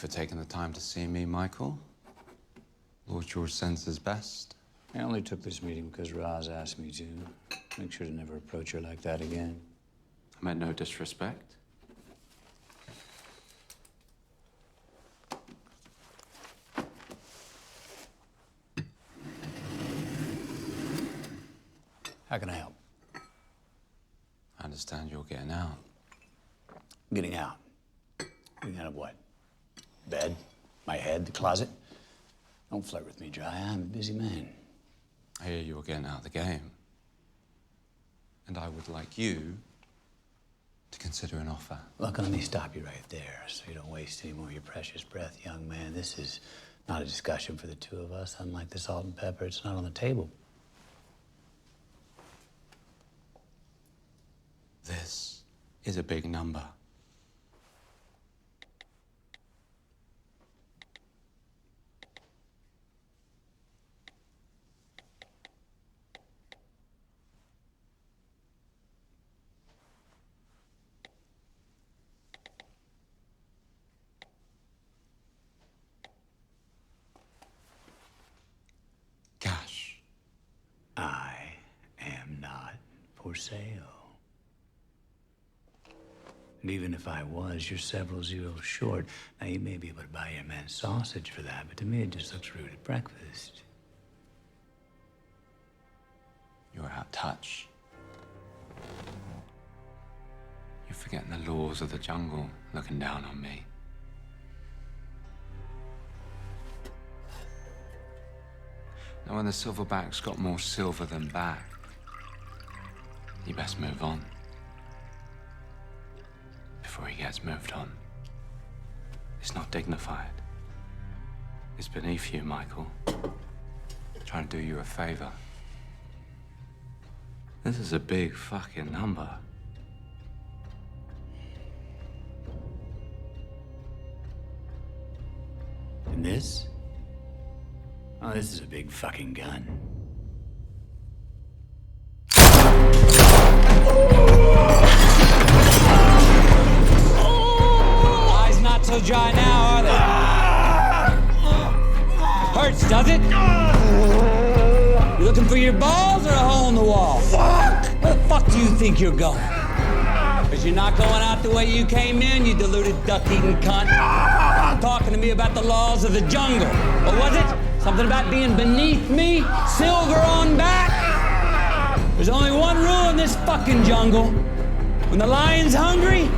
for taking the time to see me, Michael. Lord George sends his best. I only took this meeting because Roz asked me to. Make sure to never approach her like that again. I meant no disrespect. How can I help? I understand you're getting out. Getting out. Getting out of what? Bed? My head? The closet? Don't flirt with me, Dry. I'm a busy man. I hear you're getting out of the game. And I would like you to consider an offer. Look, let me stop you right there so you don't waste any more of your precious breath, young man. This is not a discussion for the two of us. Unlike the salt and pepper, it's not on the table. This is a big number. Cash. I am not for sale. And even if I was, you're several zeros short. Now, you may be able to buy your man sausage for that, but to me it just looks rude at breakfast. You're out of touch. You're forgetting the laws of the jungle looking down on me. Now, when the silverback's got more silver than back, you best move on. Before he gets moved on. It's not dignified. It's beneath you, Michael. Trying to do you a favor. This is a big fucking number. And this? Oh, this is a big fucking gun. Eyes not so dry now, are they? Hurts, does it? You looking for your balls or a hole in the wall? Fuck! Where the fuck do you think you're going? Because you're not going out the way you came in, you deluded duck-eating cunt. Talking to me about the laws of the jungle. What was it? Something about being beneath me? Silver on back? There's only one rule in this fucking jungle. When the lion's hungry,